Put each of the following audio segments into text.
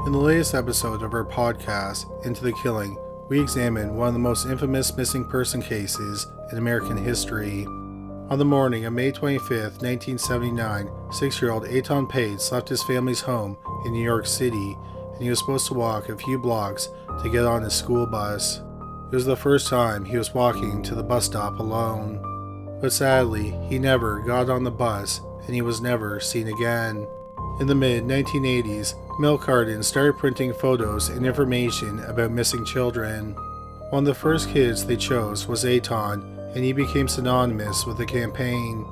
In the latest episode of our podcast, Into the Killing, we examine one of the most infamous missing person cases in American history. On the morning of May 25, 1979, 6-year-old Eitan Pates left his family's home in New York City, and he was supposed to walk a few blocks to get on his school bus. It was the first time he was walking to the bus stop alone. But sadly, he never got on the bus, and he was never seen again. In the mid-1980s, milk cartons started printing photos and information about missing children. One of the first kids they chose was Eitan, and he became synonymous with the campaign.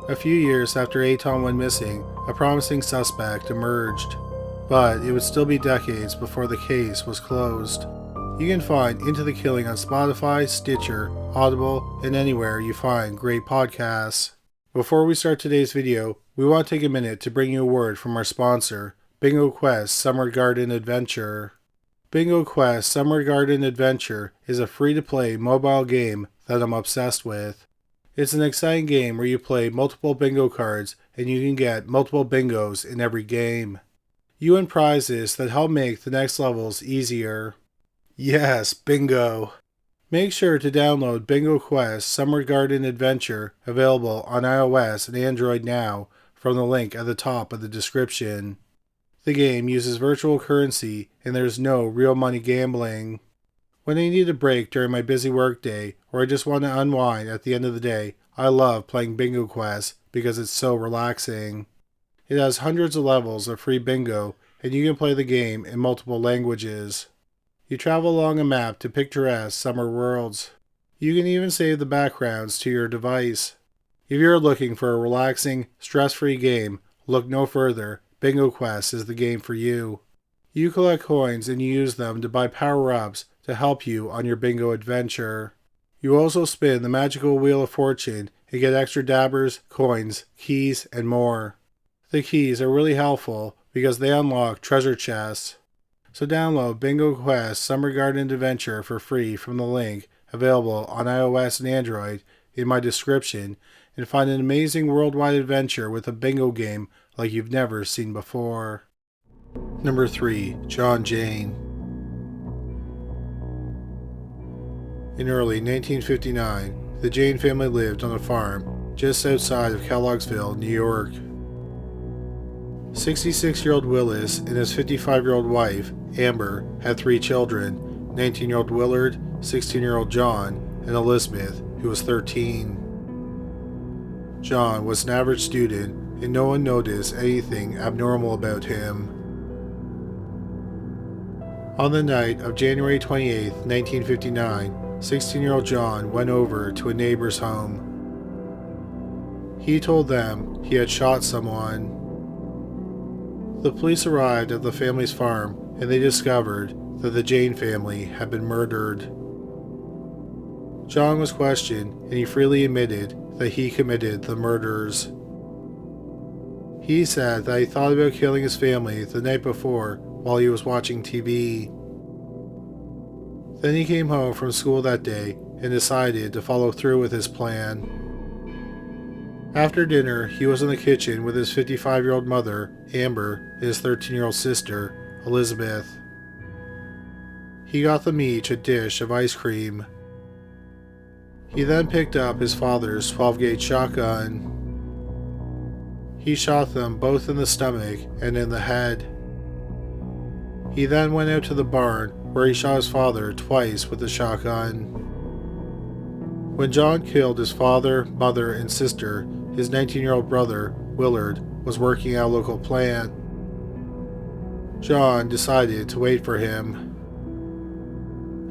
A few years after Eitan went missing, a promising suspect emerged, but it would still be decades before the case was closed. You can find Into the Killing on Spotify, Stitcher, Audible, and anywhere you find great podcasts. Before we start today's video, we want to take a minute to bring you a word from our sponsor, Bingo Quest Summer Garden Adventure. Bingo Quest Summer Garden Adventure is a free-to-play mobile game that I'm obsessed with. It's an exciting game where you play multiple bingo cards and you can get multiple bingos in every game. You win prizes that help make the next levels easier. Yes, bingo! Make sure to download Bingo Quest Summer Garden Adventure, available on iOS and Android now, from the link at the top of the description. The game uses virtual currency and there's no real money gambling. When I need a break during my busy workday or I just want to unwind at the end of the day, I love playing Bingo Quest because it's so relaxing. It has hundreds of levels of free bingo and you can play the game in multiple languages. You travel along a map to picturesque summer worlds. You can even save the backgrounds to your device. If you're looking for a relaxing, stress-free game, look no further. Bingo Quest is the game for you. You collect coins and you use them to buy power-ups to help you on your bingo adventure. You also spin the magical Wheel of Fortune and get extra dabbers, coins, keys, and more. The keys are really helpful because they unlock treasure chests. So download Bingo Quest Summer Garden Adventure for free from the link available on iOS and Android in my description and find an amazing worldwide adventure with a bingo game like you've never seen before. Number 3. John Jayne. In early 1959, the Jayne family lived on a farm just outside of Kellogg'sville, New York. 66-year-old Willis and his 55-year-old wife, Amber, had 3 children, 19-year-old Willard, 16-year-old John, and Elizabeth, who was 13. John was an average student, and no one noticed anything abnormal about him. On the night of January 28, 1959, 16-year-old John went over to a neighbor's home. He told them he had shot someone. The police arrived at the family's farm and they discovered that the Jayne family had been murdered. John was questioned and he freely admitted that he committed the murders. He said that he thought about killing his family the night before while he was watching TV. Then he came home from school that day and decided to follow through with his plan. After dinner, he was in the kitchen with his 55-year-old mother, Amber, and his 13-year-old sister, Elizabeth. He got them each a dish of ice cream. He then picked up his father's 12-gauge shotgun. He shot them both in the stomach and in the head. He then went out to the barn where he shot his father twice with the shotgun. When John killed his father, mother, and sister, his 19-year-old brother, Willard, was working out a local plant. John decided to wait for him.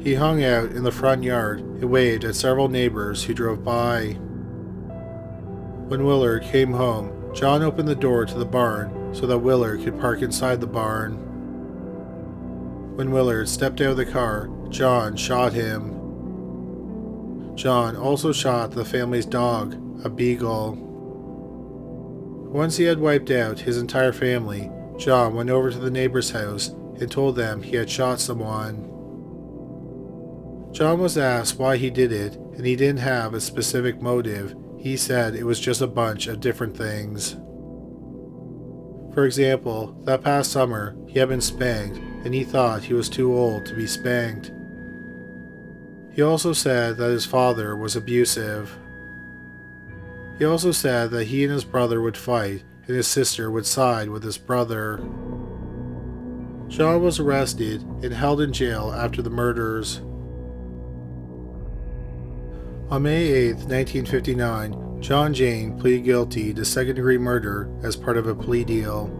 He hung out in the front yard and waved at several neighbors who drove by. When Willard came home, John opened the door to the barn so that Willard could park inside the barn. When Willard stepped out of the car, John shot him. John also shot the family's dog, a beagle. Once he had wiped out his entire family, John went over to the neighbor's house and told them he had shot someone. John was asked why he did it, and he didn't have a specific motive. He said it was just a bunch of different things. For example, that past summer, he he had been spanked, and he thought he was too old to be spanked. He also said that his father was abusive. He also said that he and his brother would fight, and his sister would side with his brother. John was arrested and held in jail after the murders. On May 8, 1959, John Jayne pleaded guilty to second-degree murder as part of a plea deal.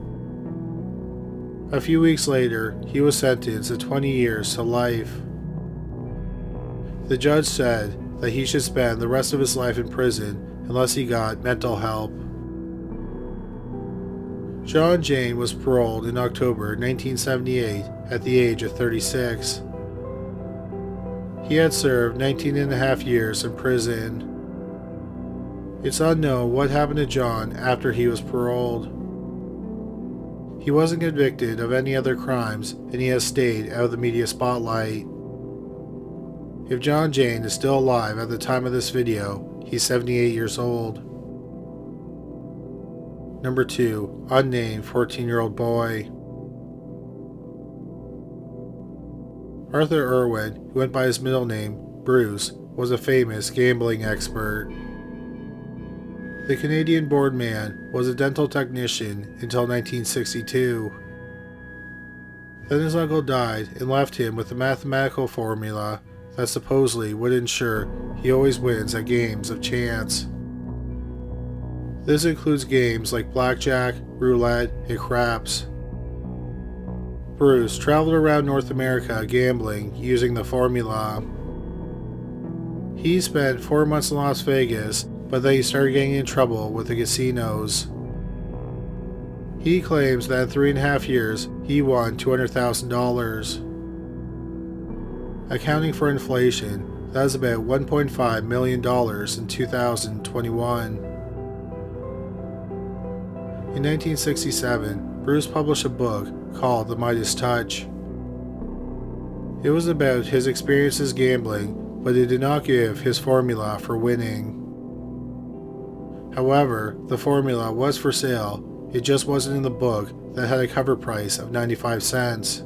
A few weeks later, he was sentenced to 20 years to life. The judge said that he should spend the rest of his life in prison unless he got mental help. John Jayne was paroled in October 1978 at the age of 36. He had served 19 and a half years in prison. It's unknown what happened to John after he was paroled. He wasn't convicted of any other crimes, and he has stayed out of the media spotlight. If John Jayne is still alive at the time of this video, he's 78 years old. Number 2. Unnamed 14-year-old boy. Arthur Irwin, who went by his middle name, Bruce, was a famous gambling expert. The Canadian-born man was a dental technician until 1962. Then his uncle died and left him with a mathematical formula that supposedly would ensure he always wins at games of chance. This includes games like blackjack, roulette, and craps. Bruce traveled around North America gambling using the formula. He spent 4 months in Las Vegas, but then he started getting in trouble with the casinos. He claims that in 3.5 years, he won $200,000. Accounting for inflation, that is about $1.5 million in 2021. In 1967, Bruce published a book called The Midas Touch. It was about his experiences gambling, but it did not give his formula for winning. However, the formula was for sale, it just wasn't in the book that had a cover price of 95 cents.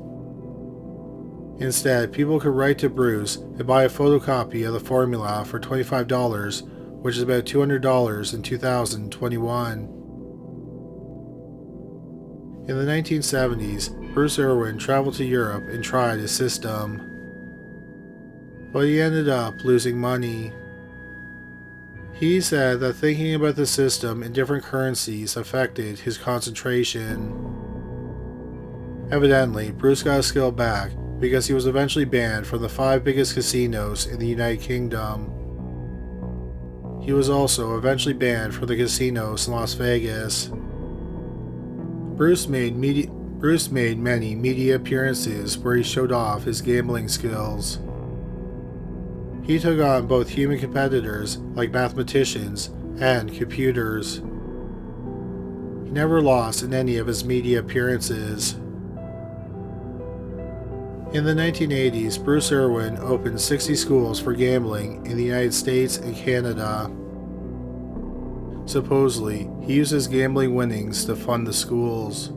Instead, people could write to Bruce and buy a photocopy of the formula for $25, which is about $200 in 2021. In the 1970s, Bruce Irwin traveled to Europe and tried his system, but he ended up losing money. He said that thinking about the system in different currencies affected his concentration. Evidently, Bruce got his skill back because he was eventually banned from the 5 biggest casinos in the United Kingdom. He was also eventually banned from the casinos in Las Vegas. Bruce made many media appearances where he showed off his gambling skills. He took on both human competitors like mathematicians and computers. He never lost in any of his media appearances. In the 1980s, Bruce Irwin opened 60 schools for gambling in the United States and Canada. Supposedly, he used his gambling winnings to fund the schools.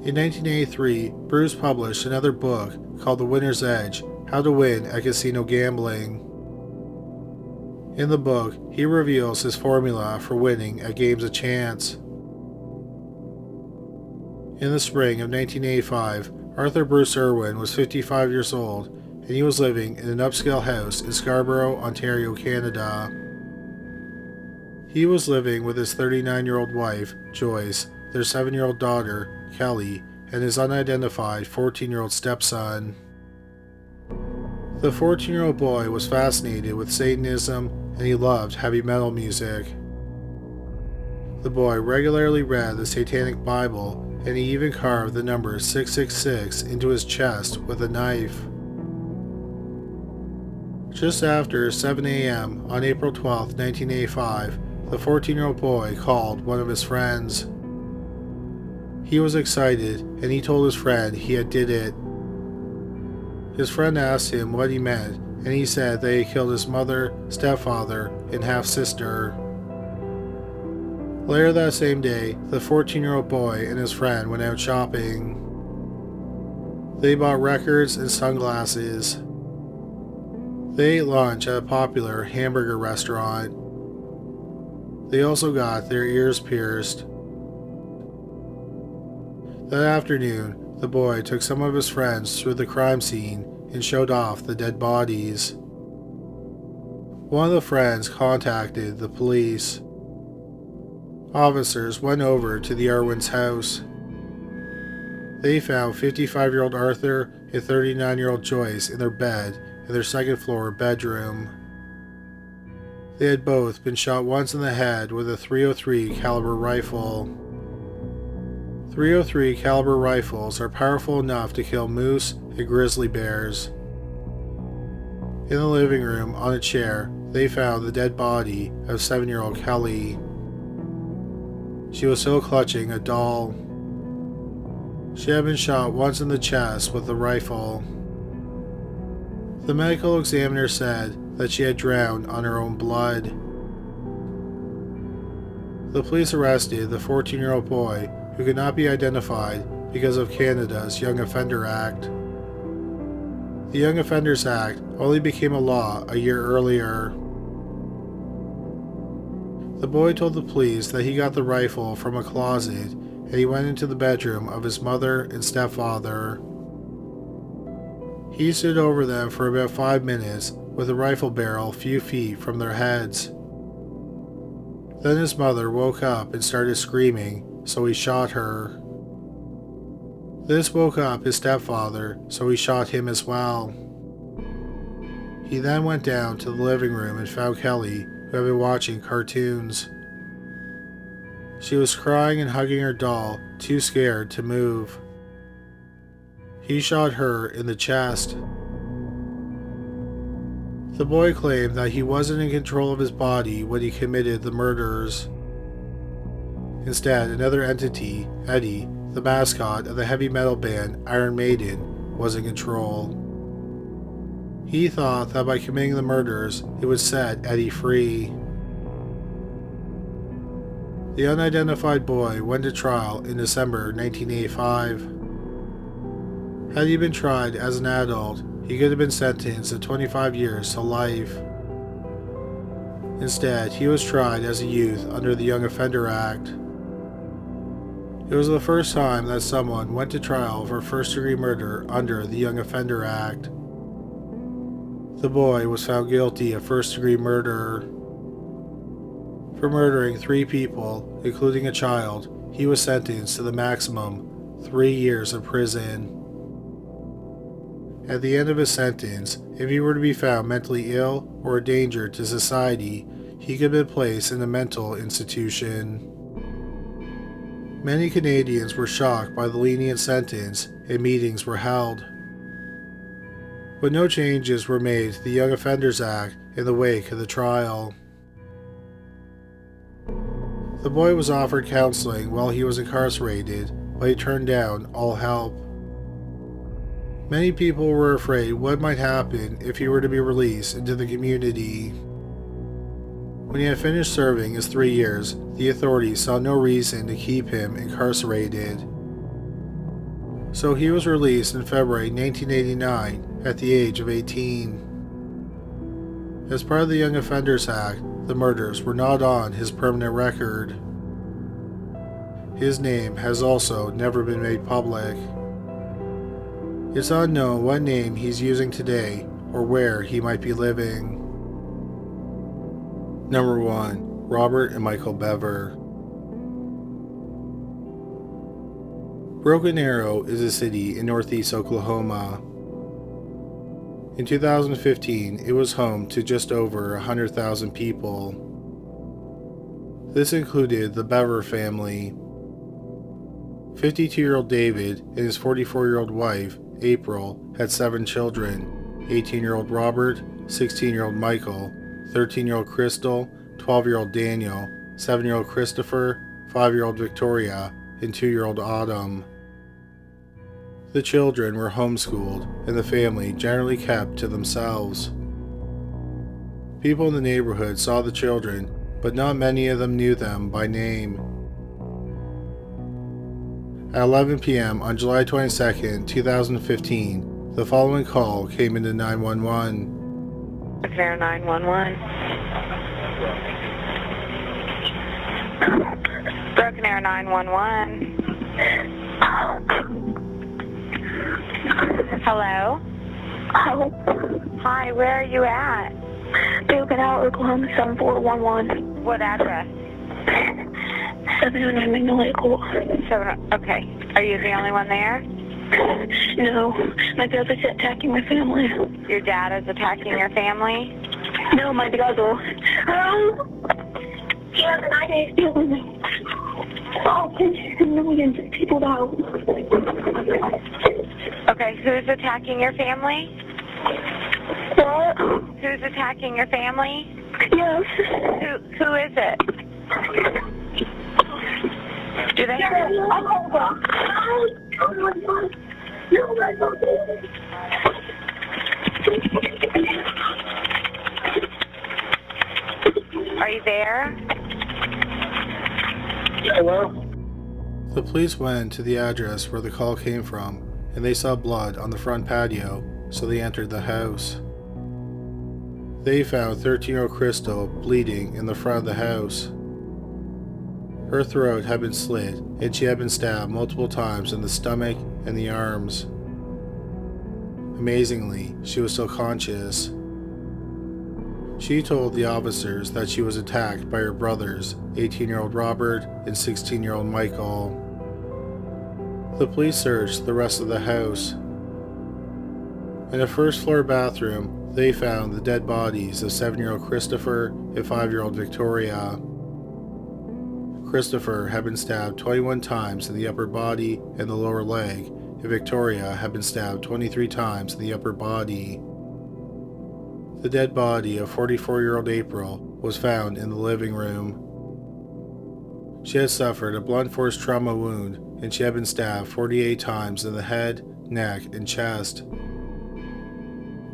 In 1983, Bruce published another book called The Winner's Edge: How to Win at Casino Gambling. In the book, he reveals his formula for winning at games of chance. In the spring of 1985, Arthur Bruce Irwin was 55 years old, and he was living in an upscale house in Scarborough, Ontario, Canada. He was living with his 39-year-old wife, Joyce, their 7-year-old daughter, Kelly, and his unidentified 14-year-old stepson. The 14-year-old boy was fascinated with Satanism, and he loved heavy metal music. The boy regularly read the Satanic Bible, and he even carved the number 666 into his chest with a knife. Just after 7 a.m. on April 12, 1985, the 14-year-old boy called one of his friends. He was excited, and he told his friend he had did it. His friend asked him what he meant, and he said that he killed his mother, stepfather, and half-sister. Later that same day, the 14-year-old boy and his friend went out shopping. They bought records and sunglasses. They ate lunch at a popular hamburger restaurant. They also got their ears pierced. That afternoon, the boy took some of his friends through the crime scene and showed off the dead bodies. One of the friends contacted the police. Officers went over to the Irwins' house. They found 55-year-old Arthur and 39-year-old Joyce in their bed in their second-floor bedroom. They had both been shot once in the head with a .303 caliber rifle. .303 caliber rifles are powerful enough to kill moose and grizzly bears. In the living room, on a chair, they found the dead body of 7-year-old Kelly. She was still clutching a doll. She had been shot once in the chest with a rifle. The medical examiner said that she had drowned on her own blood. The police arrested the 14-year-old boy, who could not be identified because of Canada's Young Offender Act. The Young Offenders Act only became a law a year earlier. The boy told the police that he got the rifle from a closet and he went into the bedroom of his mother and stepfather. He stood over them for about 5 minutes with a rifle barrel a few feet from their heads. Then his mother woke up and started screaming, so he shot her. This woke up his stepfather, so he shot him as well. He then went down to the living room and found Kelly, who had been watching cartoons. She was crying and hugging her doll, too scared to move. He shot her in the chest. The boy claimed that he wasn't in control of his body when he committed the murders. Instead, another entity, Eddie, the mascot of the heavy metal band Iron Maiden, was in control. He thought that by committing the murders, it would set Eddie free. The unidentified boy went to trial in December 1985. Had he been tried as an adult, he could have been sentenced to 25 years to life. Instead, he was tried as a youth under the Young Offender Act. It was the first time that someone went to trial for first-degree murder under the Young Offender Act. The boy was found guilty of first-degree murder. For murdering 3 people, including a child, he was sentenced to the maximum 3 years of prison. At the end of his sentence, if he were to be found mentally ill or a danger to society, he could be placed in a mental institution. Many Canadians were shocked by the lenient sentence, and meetings were held. But no changes were made to the Young Offenders Act in the wake of the trial. The boy was offered counseling while he was incarcerated, but he turned down all help. Many people were afraid what might happen if he were to be released into the community. When he had finished serving his 3 years, the authorities saw no reason to keep him incarcerated. So he was released in February 1989 at the age of 18. As part of the Young Offenders Act, the murders were not on his permanent record. His name has also never been made public. It's unknown what name he's using today or where he might be living. Number 1. Robert and Michael Bever. Broken Arrow is a city in northeast Oklahoma. In 2015, it was home to just over 100,000 people. This included the Bever family. 52-year-old David and his 44-year-old wife, April, had 7 children: 18-year-old Robert, 16-year-old Michael, 13-year-old Crystal, 12-year-old Daniel, 7-year-old Christopher, 5-year-old Victoria, and 2-year-old Autumn. The children were homeschooled, and the family generally kept to themselves. People in the neighborhood saw the children but not many of them knew them by name. At 11 p.m. on July 22, 2015, the following call came into 911. Clear 911. Broken Arrow 911. Hello? Hi, where are you at? Broken Arrow, Oklahoma 7411. What address? 709 Magnolia Court. Okay. Are you the only one there? No, my brother's attacking my family. Your dad is attacking your family? No, my brother. He has an idea stealing me. Oh, millions of people out. Okay, who's attacking your family? What? Who's attacking your family? Yes. Who is it? Do they have... Are you there? Hello? The police went to the address where the call came from, and they saw blood on the front patio, so they entered the house. They found 13-year-old Crystal bleeding in the front of the house. Her throat had been slit, and she had been stabbed multiple times in the stomach and the arms. Amazingly, she was still conscious. She told the officers that she was attacked by her brothers, 18-year-old Robert and 16-year-old Michael. The police searched the rest of the house. In a first-floor bathroom, they found the dead bodies of 7-year-old Christopher and 5-year-old Victoria. Christopher had been stabbed 21 times in the upper body and the lower leg, and Victoria had been stabbed 23 times in the upper body. The dead body of 44-year-old April was found in the living room. She had suffered a blunt force trauma wound, and she had been stabbed 48 times in the head, neck, and chest.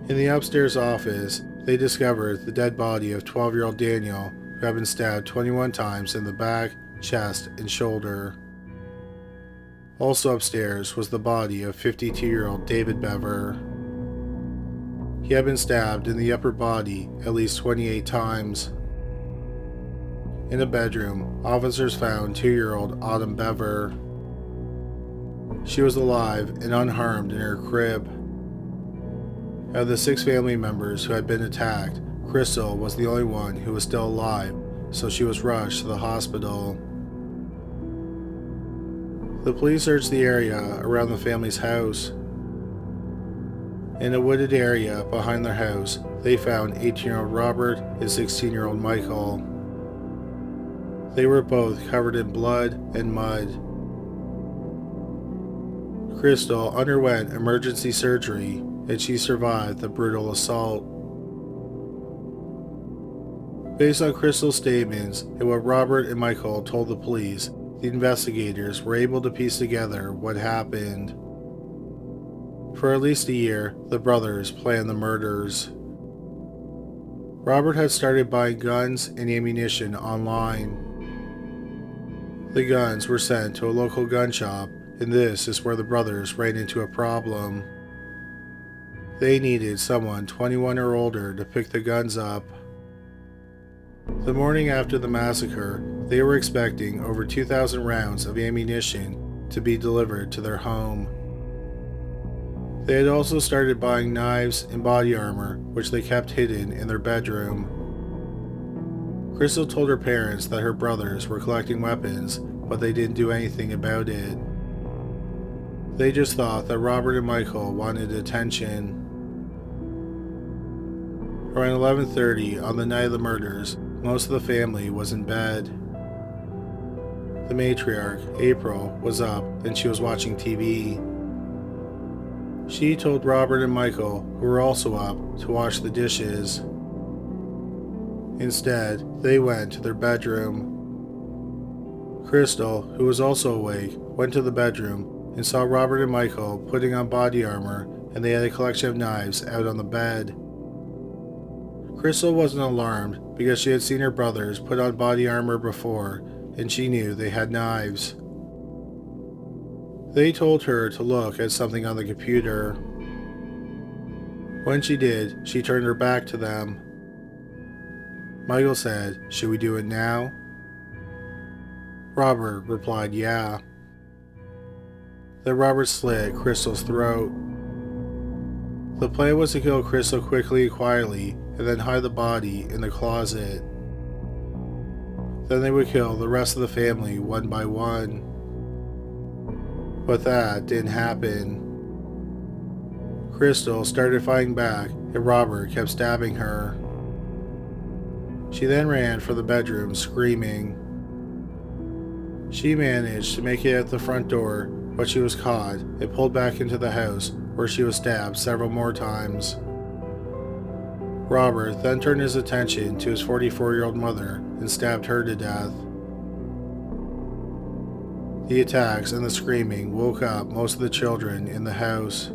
In the upstairs office, they discovered the dead body of 12-year-old Daniel, who had been stabbed 21 times in the back, chest, and shoulder. Also upstairs was the body of 52-year-old David Bever. He had been stabbed in the upper body at least 28 times. In a bedroom, officers found 2-year-old Autumn Bever. She was alive and unharmed in her crib. Out of the 6 family members who had been attacked, Crystal was the only one who was still alive, so she was rushed to the hospital. The police searched the area around the family's house. In a wooded area behind their house, they found 18-year-old Robert and 16-year-old Michael. They were both covered in blood and mud. Crystal underwent emergency surgery, and she survived the brutal assault. Based on Crystal's statements and what Robert and Michael told the police, the investigators were able to piece together what happened. For at least a year, the brothers planned the murders. Robert had started buying guns and ammunition online. The guns were sent to a local gun shop, and this is where the brothers ran into a problem. They needed someone 21 or older to pick the guns up. The morning after the massacre, they were expecting over 2,000 rounds of ammunition to be delivered to their home. They had also started buying knives and body armor, which they kept hidden in their bedroom. Crystal told her parents that her brothers were collecting weapons, but they didn't do anything about it. They just thought that Robert and Michael wanted attention. Around 11:30 on the night of the murders, most of the family was in bed. The matriarch, April, was up and she was watching TV. She told Robert and Michael, who were also up, to wash the dishes. Instead, they went to their bedroom. Crystal, who was also awake, went to the bedroom and saw Robert and Michael putting on body armor, and they had a collection of knives out on the bed. Crystal wasn't alarmed because she had seen her brothers put on body armor before, and she knew they had knives. They told her to look at something on the computer. When she did, she turned her back to them. Michael said, "Should we do it now?" Robert replied, "Yeah." Then Robert slit Crystal's throat. The plan was to kill Crystal quickly and quietly, and then hide the body in the closet. Then they would kill the rest of the family one by one. But that didn't happen. Crystal started fighting back, and Robert kept stabbing her. She then ran for the bedroom, screaming. She managed to make it out the front door, but she was caught and pulled back into the house, where she was stabbed several more times. Robert then turned his attention to his 44-year-old mother and stabbed her to death. The attacks and the screaming woke up most of the children in the house.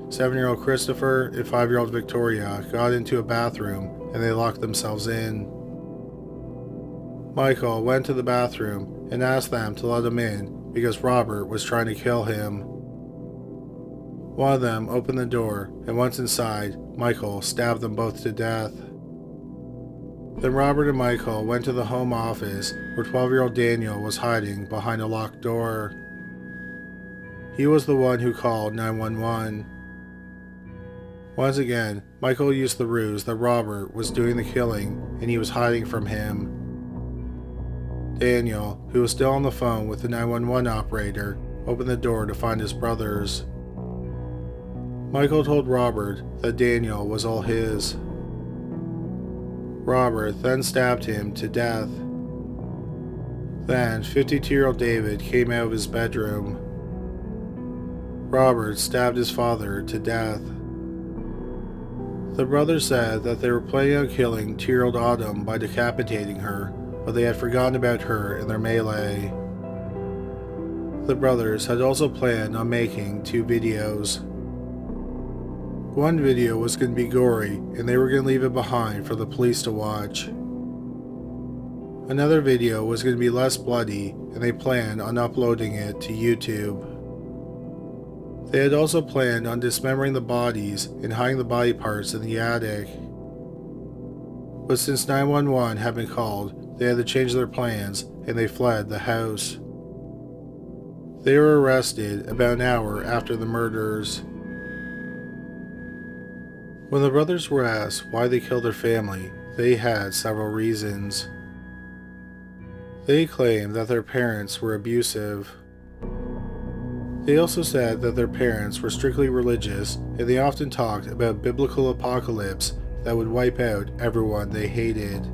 7-year-old Christopher and 5-year-old Victoria got into a bathroom and they locked themselves in. Michael went to the bathroom and asked them to let him in because Robert was trying to kill him. One of them opened the door, and once inside, Michael stabbed them both to death. Then Robert and Michael went to the home office where 12-year-old Daniel was hiding behind a locked door. He was the one who called 911. Once again, Michael used the ruse that Robert was doing the killing and he was hiding from him. Daniel, who was still on the phone with the 911 operator, opened the door to find his brothers. Michael told Robert that Daniel was all his. Robert then stabbed him to death. Then 52-year-old David came out of his bedroom. Robert stabbed his father to death. The brothers said that they were planning on killing 2-year-old Autumn by decapitating her, but they had forgotten about her in their melee. The brothers had also planned on making 2 videos. One video was going to be gory, and they were going to leave it behind for the police to watch. Another video was going to be less bloody, and they planned on uploading it to YouTube. They had also planned on dismembering the bodies and hiding the body parts in the attic. But since 911 had been called, they had to change their plans, and they fled the house. They were arrested about an hour after the murders. When the brothers were asked why they killed their family, they had several reasons. They claimed that their parents were abusive. They also said that their parents were strictly religious, and they often talked about biblical apocalypse that would wipe out everyone they hated.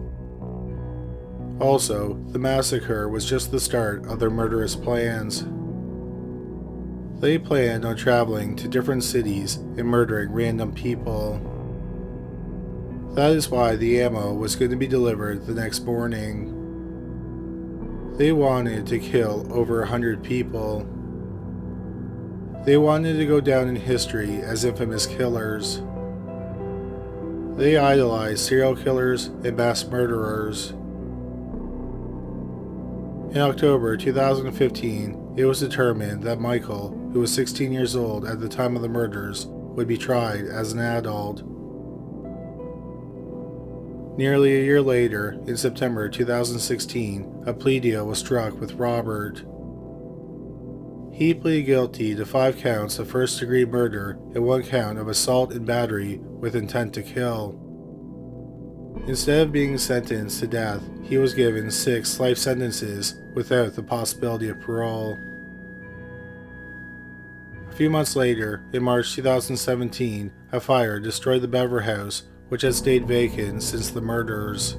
Also, the massacre was just the start of their murderous plans. They planned on traveling to different cities and murdering random people. That is why the ammo was going to be delivered the next morning. They wanted to kill over 100 people. They wanted to go down in history as infamous killers. They idolized serial killers and mass murderers. In October 2015, it was determined that Michael, who was 16 years old at the time of the murders, would be tried as an adult. Nearly a year later, in September 2016, a plea deal was struck with Robert. He pleaded guilty to 5 counts of first-degree murder and 1 count of assault and battery with intent to kill. Instead of being sentenced to death, he was given 6 life sentences without the possibility of parole. A few months later, in March 2017, a fire destroyed the Bever house, which had stayed vacant since the murders.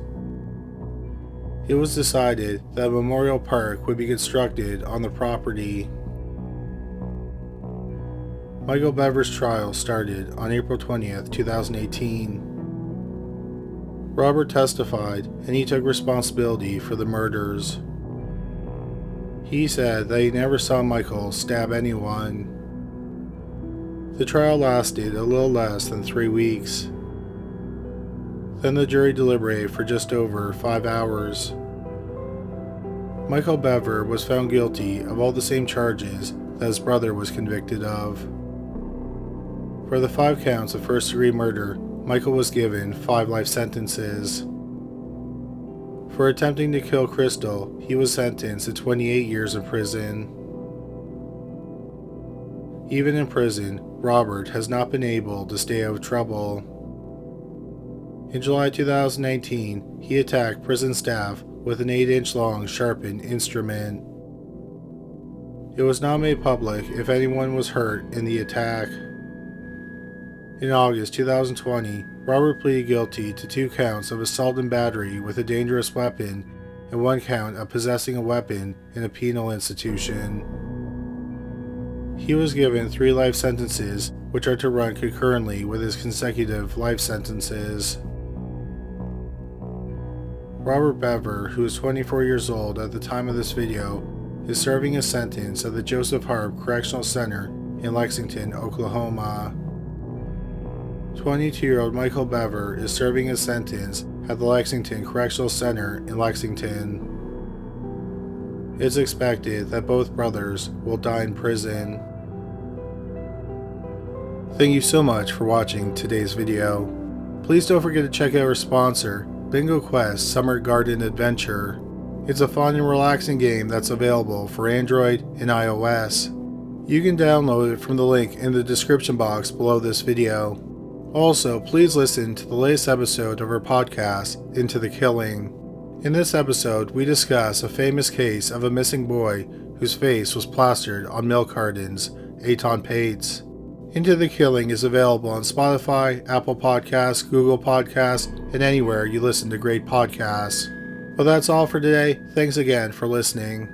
It was decided that a memorial park would be constructed on the property. Michael Bever's trial started on April 20th, 2018. Robert testified, and he took responsibility for the murders. He said that he never saw Michael stab anyone. The trial lasted a little less than 3 weeks. Then the jury deliberated for just over 5 hours. Michael Bever was found guilty of all the same charges that his brother was convicted of. For the 5 counts of first-degree murder, Michael was given 5 life sentences. For attempting to kill Crystal, he was sentenced to 28 years in prison. Even in prison, Robert has not been able to stay out of trouble. In July 2019, he attacked prison staff with an 8-inch long sharpened instrument. It was not made public if anyone was hurt in the attack. In August 2020, Robert pleaded guilty to 2 counts of assault and battery with a dangerous weapon and 1 count of possessing a weapon in a penal institution. He was given 3 life sentences, which are to run concurrently with his consecutive life sentences. Robert Bever, who is 24 years old at the time of this video, is serving a sentence at the Joseph Harp Correctional Center in Lexington, Oklahoma. 22-year-old Michael Bever is serving a sentence at the Lexington Correctional Center in Lexington. It's expected that both brothers will die in prison. Thank you so much for watching today's video. Please don't forget to check out our sponsor, Bingo Quest Summer Garden Adventure. It's a fun and relaxing game that's available for Android and iOS. You can download it from the link in the description box below this video. Also, please listen to the latest episode of our podcast, Into the Killing. In this episode, we discuss a famous case of a missing boy whose face was plastered on milk cartons, Aton Pates. Into the Killing is available on Spotify, Apple Podcasts, Google Podcasts, and anywhere you listen to great podcasts. Well, that's all for today. Thanks again for listening.